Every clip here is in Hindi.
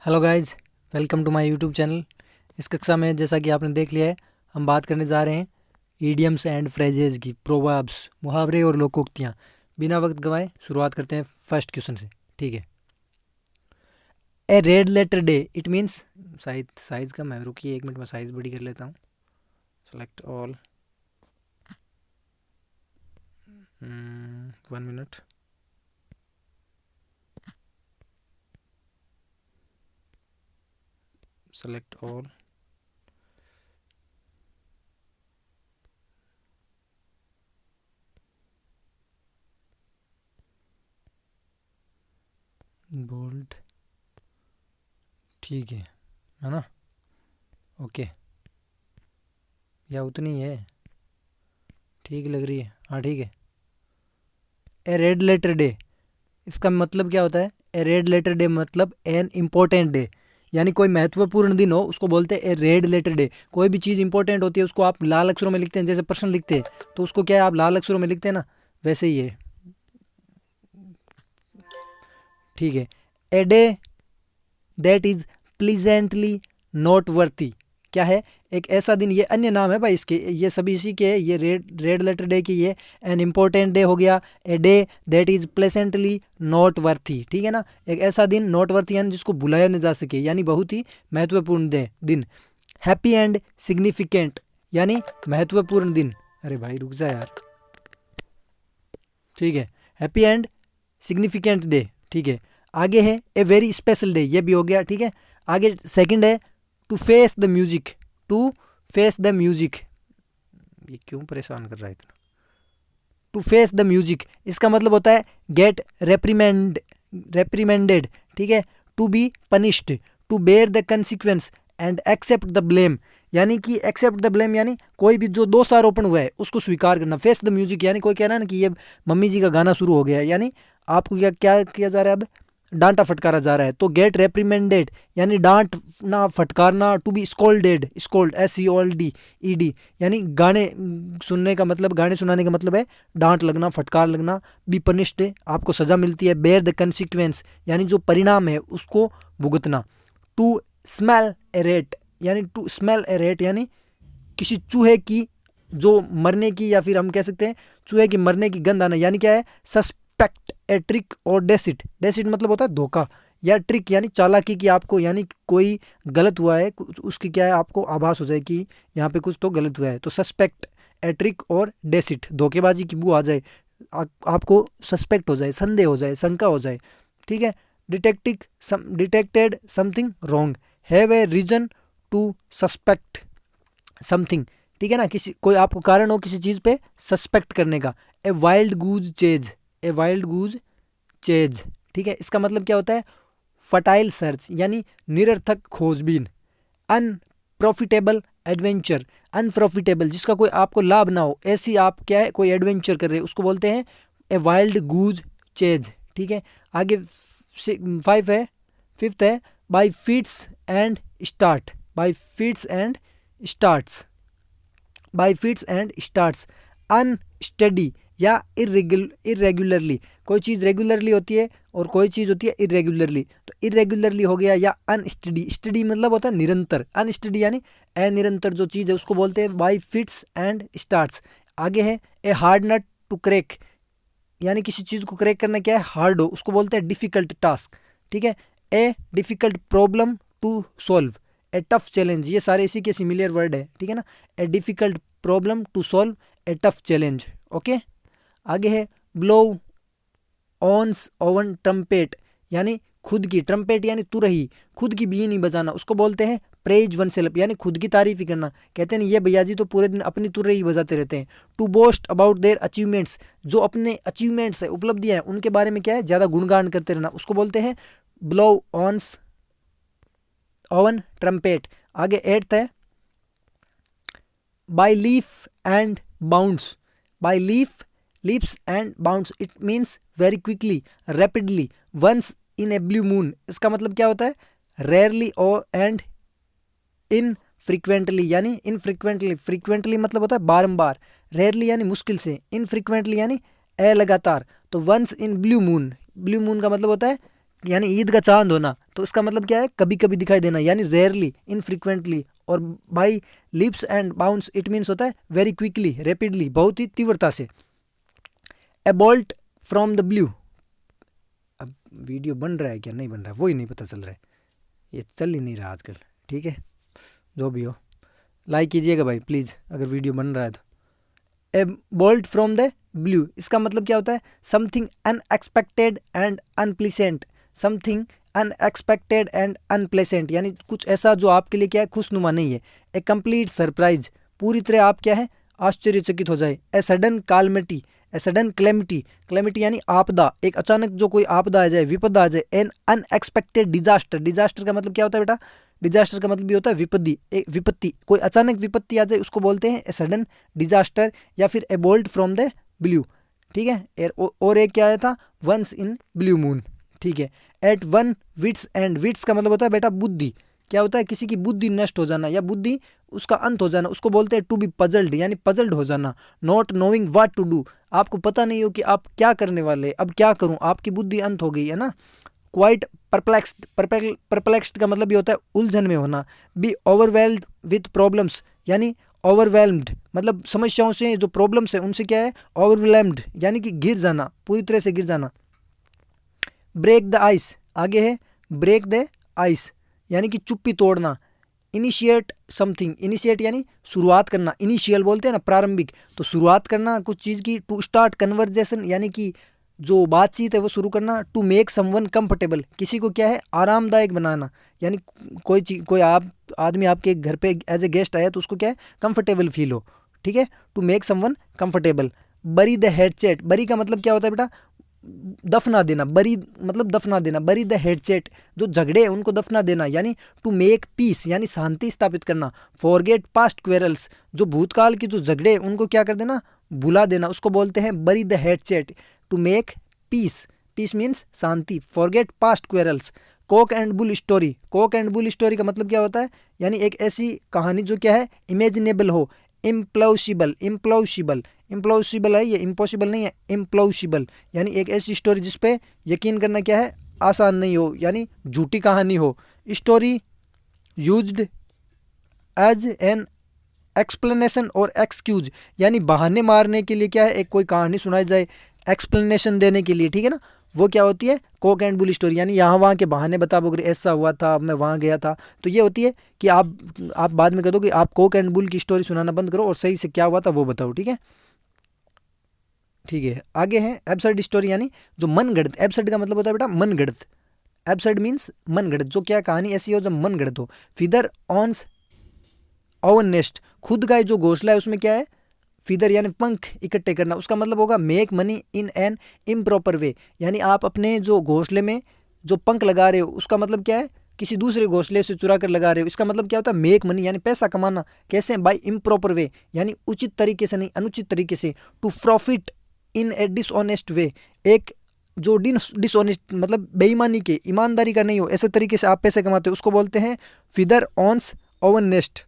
Hello guys, welcome to my YouTube channel. इस कक्षा में जैसा कि आपने देख लिया है, हम बात करने जा रहे हैं ईडियम्स एंड फ्रेजेस की, प्रोवर्ब्स, मुहावरे और लोकोक्तियाँ। बिना वक्त गंवाए शुरुआत करते हैं फर्स्ट क्वेश्चन से। ठीक है। A red letter day it means, size का मैं रुकिए 1 मिनट में साइज बड़ी कर लेता हूँ। Select all, 1 minute. Select all, bold. ठीक है ना? ओके, या उतनी है? ठीक लग रही है, हाँ ठीक है। ए रेड लेटर डे, इसका मतलब क्या होता है? ए रेड लेटर डे मतलब एन इम्पोर्टेंट डे, यानी कोई महत्वपूर्ण दिन हो उसको बोलते हैं ए रेड लेटर डे। कोई भी चीज़ इंपॉर्टेंट होती है उसको आप लाल अक्षरों में लिखते हैं, जैसे प्रश्न लिखते हैं तो उसको क्या है, आप लाल अक्षरों में लिखते हैं ना, वैसे ही है। ठीक है। ए day that is pleasantly note worthy, क्या है? एक ऐसा दिन, ये अन्य नाम है भाई इसके, ये सभी इसी के है। ये रेड रेड लेटर डे की ये एन इम्पोर्टेंट डे हो गया। A day that is pleasantly noteworthy, ठीक है ना? एक ऐसा दिन, नोट वर्थी यानी जिसको भुलाया नहीं जा सके, यानी बहुत ही महत्वपूर्ण दिन। हैप्पी एंड सिग्निफिकेंट यानी महत्वपूर्ण दिन। अरे भाई रुक जा यार। ठीक है, हैप्पी एंड सिग्निफिकेंट डे। ठीक है, आगे है ए वेरी स्पेशल डे, ये भी हो गया। ठीक है, आगे सेकंड है to face the music. To face the music, ये क्यों परेशान कर रहा है इतना? टू फेस द म्यूजिक, इसका मतलब होता है गेट रेप्रीमेंडेड। ठीक है, to be punished, to bear the consequence and accept the blame, यानी कि एक्सेप्ट द ब्लेम यानी कोई भी जो दोषारोपण हुआ है उसको स्वीकार करना। फेस द म्यूजिक यानी कोई कह रहा है ना कि ये मम्मी जी का गाना शुरू हो गया है, यानी आपको क्या क्या किया जा रहा है, अब डांटा फटकारा जा रहा है। तो गेट रेप्रीमेंडेड यानी डांटना फटकारना। To be scolded, scold SCOLD यानी गाने सुनने का मतलब, गाने सुनाने का मतलब है डांट लगना, फटकार लगना। बी पनिश्ड, आपको सजा मिलती है। बेयर द कंसिक्वेंस यानी जो परिणाम है उसको भुगतना। टू स्मेल ए रेट यानी टू स्मेल ए रेट यानी किसी चूहे की जो मरने की, या फिर हम कह सकते हैं चूहे की मरने की गंध आना, यानी क्या है? सस्पेक्ट ए ट्रिक और डेसिट। डेसिट मतलब होता है धोखा, या ट्रिक यानी चालाकी की आपको, यानी कोई गलत हुआ है उसकी क्या है, आपको आभास हो जाए कि यहाँ पे कुछ तो गलत हुआ है। तो सस्पेक्ट ए ट्रिक और डेसिट, धोखेबाजी की बू आ जाए, आपको सस्पेक्ट हो जाए, संदेह हो जाए, शंका हो जाए। ठीक है। Detected something wrong, have a reason to suspect something. ठीक है ना? किसी कोई आपको कारण हो किसी चीज़ पे सस्पेक्ट करने का। A wild goose chase, a wild goose chase. ठीक है, इसका मतलब क्या होता है? फटाइल सर्च यानी निरर्थक खोजबीन। अनप्रॉफिटेबल एडवेंचर, अनप्रॉफिटेबल जिसका कोई आपको लाभ ना हो, ऐसी आप क्या है कोई एडवेंचर कर रहे हैं उसको बोलते हैं ए वाइल्ड गूज चेज। ठीक है, आगे 5 है, 5th है by feats and start. By feats and starts, by feats and starts. Unsteady या इरेगुलरली, कोई चीज़ रेगुलरली होती है और कोई चीज़ होती है इरेगुलरली। तो इरेगुलरली हो गया, या अनस्टडी, स्टडी मतलब होता है निरंतर, अनस्टडी यानी अनिरंतर जो चीज़ है उसको बोलते हैं बाई फिट्स एंड स्टार्ट्स। आगे है a hard nut to crack, यानी किसी चीज़ को क्रैक करना क्या है, हार्ड हो, उसको बोलते हैं डिफिकल्ट टास्क। ठीक है, a difficult problem to solve, a tough challenge, ये सारे इसी के सिमिलर वर्ड है। ठीक है ना? A difficult problem to solve, a tough challenge. Okay, आगे है ब्लो ऑन्स ओवन ट्रम्पेट, यानी खुद की, ट्रम्पेट यानी तुरही, खुद की बीन नहीं बजाना, उसको बोलते हैं प्रेज वन सेल्फ, यानी खुद की तारीफ ही करना। कहते हैं ये भैया जी तो पूरे दिन अपनी तुरही बजाते रहते हैं। To boast about their achievements, जो अपने अचीवमेंट्स है, उपलब्धियां हैं, उनके बारे में क्या है, ज़्यादा गुणगान करते रहना, उसको बोलते हैं ब्लो ऑन्स ओवन ट्रम्पेट। आगे 8th है by leaf and bounds. By leaps and bounds it means very quickly, rapidly, once in a blue moon. इसका मतलब क्या होता है? रेयरली और एंड इन फ्रिक्वेंटली, यानी इनफ्रिक्वेंटली, फ्रिक्वेंटली मतलब होता है बारंबार, रेयरली यानी मुश्किल से, इनफ्रिक्वेंटली यानी लगातार। तो once in blue moon, blue moon का मतलब होता है यानी ईद का चांद होना, तो इसका मतलब क्या है, कभी कभी दिखाई देना, यानी रेयरली, इनफ्रीक्वेंटली। और by lips and bounce it means होता है वेरी क्विकली, रैपिडली, बहुत ही तीव्रता से। ए बोल्ट फ्रॉम द ब्लू, अब वीडियो बन रहा है क्या नहीं बन रहा है वही नहीं पता चल रहा है, ये चल ही नहीं रहा आजकल। ठीक है, जो भी हो लाइक कीजिएगा भाई प्लीज़ अगर वीडियो बन रहा है तो। A bolt from the blue, इसका मतलब क्या होता है, something unexpected and unpleasant, something unexpected and unpleasant, यानी कुछ ऐसा जो आपके लिए क्या है, खुशनुमा नहीं है। ए कंप्लीट सरप्राइज, पूरी तरह आप क्या है, आश्चर्यचकित हो जाए। A sudden calamity, a sudden calamity, calamity यानी आपदा, एक अचानक जो कोई आपदा आ जाए, विपदा आ जाए। एन अनएक्सपेक्टेड डिजास्टर, डिजास्टर का मतलब क्या होता है बेटा, डिजास्टर का मतलब भी होता है विपत्ति, एक विपत्ति, कोई अचानक विपत्ति आ जाए उसको बोलते हैं ए सडन डिजास्टर, या फिर ए बोल्ट फ्रॉम द ब्लू। ठीक है, और एक क्या आया था, वंस इन ब्लू मून। ठीक है, at one wits end, wits का मतलब होता है बेटा बुद्धि, क्या होता है, किसी की बुद्धि नष्ट हो जाना या बुद्धि उसका अंत हो जाना, उसको बोलते हैं टू बी पजल्ड, यानी पजल्ड हो जाना। Not knowing what to do, आपको पता नहीं हो कि आप क्या करने वाले, अब क्या करूं, आपकी बुद्धि अंत हो गई है ना। क्वाइट परप्लेक्स्ड, परप्लेक्स्ड का मतलब ये होता है उलझन में होना। बी ओवरवेल्ड विथ प्रॉब्लम्स, यानी ओवरवेल्म्ड मतलब समस्याओं से, जो प्रॉब्लम्स है उनसे क्या है, ओवरवेल्म्ड यानी कि गिर जाना, पूरी तरह से गिर जाना। ब्रेक द आइस, आगे है ब्रेक द आइस, यानी कि चुप्पी तोड़ना। इनिशिएट समथिंग, इनिशिएट यानी शुरुआत करना, इनिशियल बोलते हैं ना प्रारंभिक, तो शुरुआत करना कुछ चीज़ की। टू स्टार्ट कन्वर्जेशन, यानी कि जो बातचीत है वो शुरू करना। टू मेक समवन कंफर्टेबल, किसी को क्या है, आरामदायक बनाना, यानी कोई चीज, कोई आप आदमी आपके घर पे एज ए गेस्ट आया तो उसको क्या है, कंफर्टेबल फील हो। ठीक है, to make someone comfortable. Bury the hatchet, bury का मतलब क्या होता है बेटा, दफना देना, बरी मतलब दफना देना। बरी द हेड चैट, जो झगड़े हैं उनको दफना देना, यानी टू मेक पीस, यानी शांति स्थापित करना। फॉरगेट पास्ट क्वेरल्स, जो भूतकाल की जो झगड़े हैं उनको क्या कर देना, भुला देना, उसको बोलते हैं bury the hatchet. To make peace, peace means शांति। Forget past quarrels. Cock and bull story, cock and bull story का मतलब क्या होता है, यानी एक ऐसी कहानी जो क्या है, इमेजिनेबल हो। इम्प्लॉसिबल, इम्प्लॉसिबल, इम्प्लॉसिबल है ये, इम्पॉसिबल नहीं है, इम्प्लॉसिबल यानी एक ऐसी स्टोरी जिसपे यकीन करना क्या है, आसान नहीं हो, यानी झूठी कहानी हो। Story used as an explanation और एक्सक्यूज, यानी बहाने मारने के लिए क्या है, एक कोई कहानी सुनाई जाए एक्सप्लेनेशन देने के लिए, ठीक है ना, वो क्या होती है, कोक एंड बुल स्टोरी, यानी यहाँ वहाँ के बहाने बता बोगे, ऐसा हुआ था, मैं वहाँ गया था, तो ये होती है कि आप बाद में कह दो कि आप कोक एंड बुल की स्टोरी सुनाना बंद करो और सही से क्या हुआ था वो बताओ। ठीक है, ठीक है, आगे है एब्सर्ड स्टोरी, यानी जो मनगढ़ंत, एब्सर्ड का मतलब होता है बेटा मनगढ़ंत, एब्सर्ड मीन्स मनगढ़ंत, जो क्या कहानी ऐसी हो जो मनगढ़ंत हो। फिदर ऑन्स ओवन नेस्ट, खुद का जो घोंसला है उसमें क्या है, फीदर यानी पंख इकट्ठे करना, उसका मतलब होगा make money in an improper way, यानी आप अपने जो घोंसले में जो पंख लगा रहे हो उसका मतलब क्या है, किसी दूसरे घोंसले से चुरा कर लगा रहे हो, इसका मतलब क्या होता है मेक मनी, यानी पैसा कमाना। कैसे, बाय इम्प्रॉपर वे, यानी उचित तरीके से नहीं, अनुचित तरीके से। To profit in a dishonest way, एक जो डिसऑनेस्ट मतलब बेईमानी के, ईमानदारी का नहीं हो, ऐसे तरीके से आप पैसे कमाते हो, उसको बोलते हैं feather one's own nest.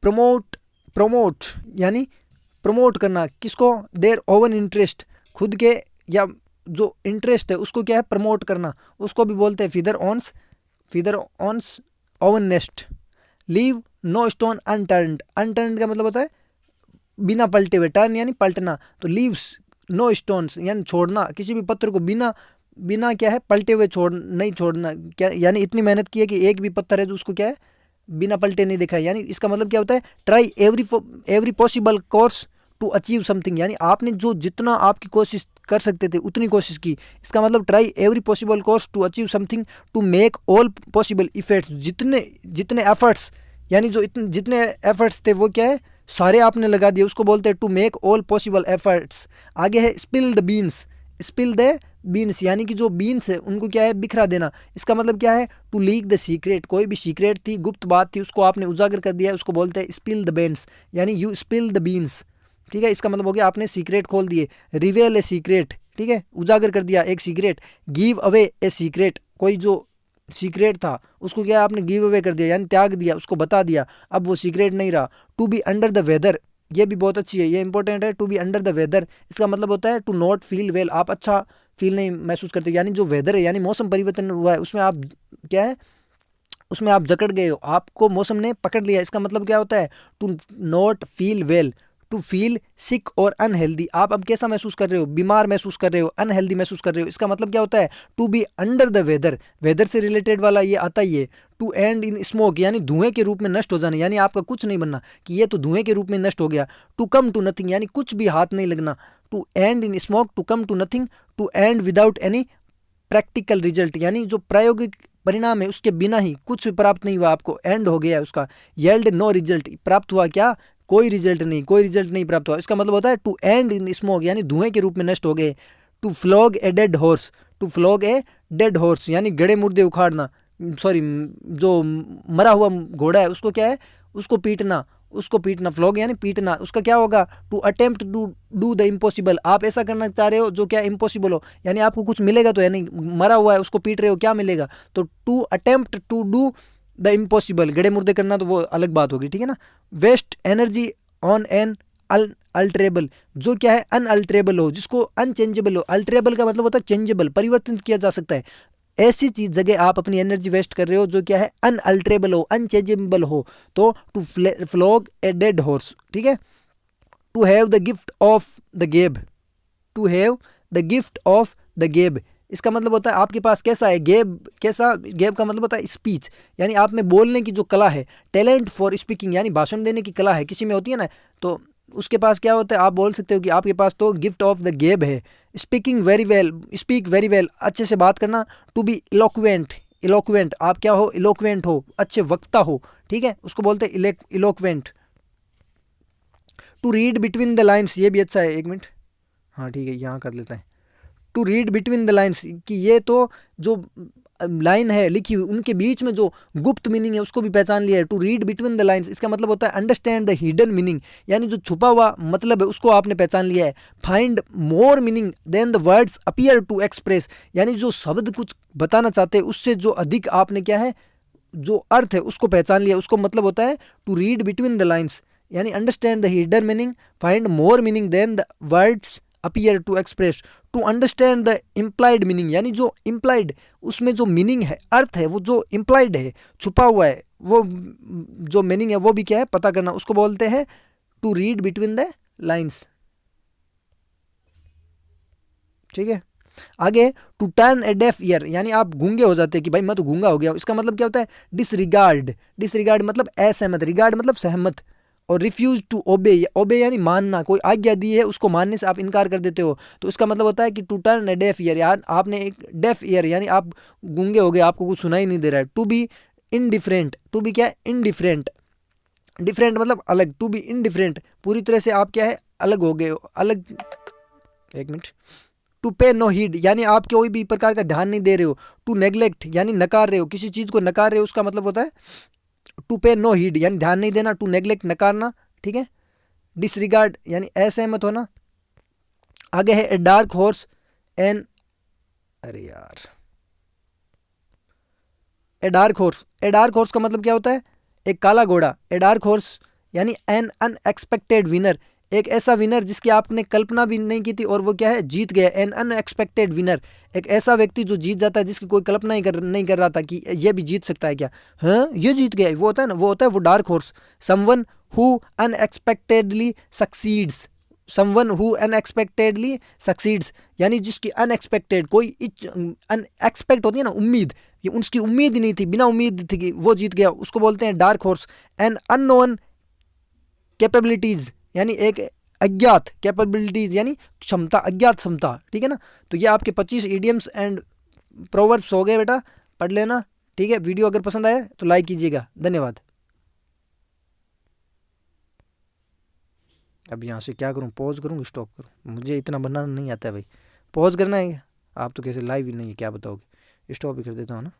Promote, promote यानी प्रमोट करना, किसको, देयर ओवन इंटरेस्ट, खुद के या जो इंटरेस्ट है उसको क्या है, प्रमोट करना, उसको भी बोलते हैं feather one's, feather one's own nest. Leave no stone unturned, unturned का मतलब होता है बिना पलटे हुए, टर्न यानी पलटना, तो लीव्स नो स्टोन्स यानी छोड़ना, किसी भी पत्थर को बिना बिना क्या है पलटे हुए नहीं छोड़ना, क्या यानी इतनी मेहनत की है कि एक भी पत्थर है जो उसको क्या है बिना पलटे नहीं दिखा है, यानी इसका मतलब क्या होता है, try every possible course to achieve something, यानी आपने जो जितना आपकी कोशिश कर सकते थे उतनी कोशिश की, इसका मतलब try every possible course to achieve something, to make all possible efforts, जितने जितने एफर्ट्स, यानी जो जितने एफर्ट्स थे वो क्या है, सारे आपने लगा दिए, उसको बोलते हैं to make all possible efforts. आगे है spill the beans, spill the beans यानी कि जो बीन्स है उनको क्या है बिखरा देना, इसका मतलब क्या है, टू लीक द सीक्रेट, कोई भी सीक्रेट थी, गुप्त बात थी, उसको आपने उजागर कर दिया, उसको बोलते हैं स्पिल द बीन्स, यानी यू स्पिल द बीन्स। ठीक है, इसका मतलब हो गया आपने सीक्रेट खोल दिए। रिवेल ए सीक्रेट, ठीक है, उजागर कर दिया एक secret. Give away a secret, कोई जो सीक्रेट था उसको क्या आपने गिव अवे कर दिया, यानी त्याग दिया, उसको बता दिया, अब वो सीक्रेट नहीं रहा। To be under the weather, ये भी बहुत अच्छी है, ये इंपॉर्टेंट है, to be under the weather, इसका मतलब होता है टू नॉट फील वेल, आप अच्छा फील नहीं महसूस करते हो। यानी जो वेदर है यानी मौसम परिवर्तन हुआ है उसमें आप क्या है, उसमें आप जकड़ गए हो, आपको मौसम ने पकड़ लिया। इसका मतलब क्या होता है, to not feel well, to feel sick और अनहेल्दी। आप अब कैसा महसूस कर रहे हो, बीमार महसूस कर रहे हो, अनहेल्दी महसूस कर रहे हो। इसका मतलब क्या होता है, to be under the weather, weather से रिलेटेड वाला ये आता ही है। टू एंड इन स्मोक यानी धुएं के रूप में नष्ट हो जाना, यानी आपका कुछ नहीं बनना कि ये तो धुएं के रूप में नष्ट हो गया। टू कम टू नथिंग यानी कुछ भी हाथ नहीं लगना। To end in smoke, to come to nothing, to end without any practical result यानी जो प्रायोगिक परिणाम है उसके बिना ही कुछ प्राप्त नहीं हुआ, आपको एंड हो गया उसका। येल्ड नो रिजल्ट, प्राप्त हुआ क्या, कोई रिजल्ट नहीं, कोई रिजल्ट नहीं प्राप्त हुआ। इसका मतलब होता है टू एंड इन स्मोक यानी धुएं के रूप में नष्ट हो गए। To flog a dead horse, to flog a dead horse यानी गड़े मुर्दे उखाड़ना, सॉरी जो मरा हुआ घोड़ा है उसको क्या है, उसको पीटना, उसको पीटना, फ्लॉग यानी पीटना। उसका क्या होगा, to attempt to do the impossible, आप ऐसा करना चाह रहे हो जो क्या इम्पॉसिबल हो, यानी आपको कुछ मिलेगा तो, यानी मरा हुआ है उसको पीट रहे हो, क्या मिलेगा, तो to attempt to do the impossible, गड़े मुर्दे करना तो वो अलग बात होगी, ठीक है ना। Waste energy on unalterable, जो क्या है अनअल्टरेबल हो, जिसको अनचेंजेबल हो। अल्टरेबल का मतलब होता है चेंजेबल, परिवर्तन किया जा सकता है। ऐसी चीज जगह आप अपनी एनर्जी वेस्ट कर रहे हो जो क्या है अनअल्टरेबल हो, अनचेंजेबल हो। तो to flog a dead horse, ठीक है। To have the gift of the gab, to have the gift of the gab, इसका मतलब होता है आपके पास कैसा है गेब, कैसा, गेब का मतलब होता है स्पीच, यानी आप में बोलने की जो कला है। टैलेंट फॉर स्पीकिंग यानी भाषण देने की कला है, किसी में होती है ना, तो उसके पास क्या होता है, आप बोल सकते हो कि आपके पास तो गिफ्ट ऑफ द गेब है। Speaking very well, speak very well, अच्छे से बात करना। टू बी इलोक्वेंट, इलोक्वेंट आप क्या हो, इलोक्वेंट हो, अच्छे वक्ता हो, ठीक है, उसको बोलते हैं eloquent. To read between the lines, ये भी अच्छा है, एक मिनट, हाँ ठीक है यहाँ कर लेता है। To read between the lines कि ये तो जो लाइन है लिखी हुई उनके बीच में जो गुप्त मीनिंग है उसको भी पहचान लिया है। To read between the lines इसका मतलब होता है अंडरस्टैंड द हिडन मीनिंग, यानी जो छुपा हुआ मतलब है उसको आपने पहचान लिया है। Find more meaning than the words appear to express, यानी जो शब्द कुछ बताना चाहते हैं उससे जो अधिक आपने क्या है, जो अर्थ है उसको पहचान लिया, उसको मतलब होता है to read between the lines, यानी understand the hidden meaning, find more meaning than the words appear to express, to understand the implied meaning, यानी जो इम्प्लाइड उसमें जो मीनिंग है, अर्थ है, वो जो इम्प्लाइड है, छुपा हुआ है, वो जो मीनिंग है वो भी क्या है पता करना, उसको बोलते हैं to read between the lines, ठीक है। आगे to turn a deaf ear, यानी आप गूंगे हो जाते हैं कि भाई मैं तो गूंगा हो गया, इसका मतलब क्या होता है डिसरिगार्ड, डिसरिगार्ड मतलब असहमत, रिगार्ड मतलब सहमत, और रिफ्यूज टू ओबे, ओबे यानी मानना, कोई आज्ञा दी है उसको मानने से आप इनकार कर देते हो, तो इसका मतलब होता है कि to turn a deaf ear, यार आपने एक डेफ ईयर यानी आप गूंगे हो गए, आपको कुछ सुनाई नहीं दे रहा है। To be indifferent, to be क्या है इनडिफरेंट, डिफरेंट मतलब अलग, टू बी इनडिफरेंट पूरी तरह से आप क्या है अलग हो गए हो, अलग, एक मिनट। टू पे नो हीड यानी आप कोई भी प्रकार का ध्यान नहीं दे रहे हो। टू नेग्लेक्ट यानी नकार रहे हो, किसी चीज को नकार रहे हो, उसका मतलब होता है टू पे नो हीड यानी ध्यान नहीं देना, टू नेग्लेक्ट नकारना, ठीक है। डिसरिगार्ड यानी असहमत होना। आगे है ए डार्क हॉर्स एन, अरे यार, a dark horse, a dark horse का मतलब क्या होता है, एक काला घोड़ा। ए डार्क हॉर्स यानी एन अनएक्सपेक्टेड विनर, एक ऐसा विनर जिसकी आपने कल्पना भी नहीं की थी और वो क्या है जीत गया। एन अनएक्सपेक्टेड विनर, एक ऐसा व्यक्ति जो जीत जाता है जिसकी कोई कल्पना ही नहीं कर रहा था कि ये भी जीत सकता है क्या, हाँ ये जीत गया, वो होता है ना, वो होता है वो dark horse. Someone who unexpectedly succeeds, someone who unexpectedly succeeds यानी जिसकी अनएक्सपेक्टेड कोई अनएक्सपेक्ट होती है ना उम्मीद, ये उसकी उम्मीद ही नहीं थी, बिना उम्मीद थी कि वो जीत गया, उसको बोलते हैं dark horse. An unknown capabilities यानी एक अज्ञात, कैपेबिलिटीज यानी क्षमता, अज्ञात क्षमता, ठीक है ना। तो ये आपके 25 इडियम्स एंड प्रोवर्ब्स हो गए बेटा, पढ़ लेना, ठीक है। वीडियो अगर पसंद आए तो लाइक कीजिएगा, धन्यवाद। अब यहाँ से क्या करूँ, पॉज करूँ स्टॉप करूँ, मुझे इतना बनाना नहीं आता है भाई, पॉज करना है, आप तो कैसे लाइव ही नहीं है क्या बताओगे, स्टॉप ही कर देता हूँ ना।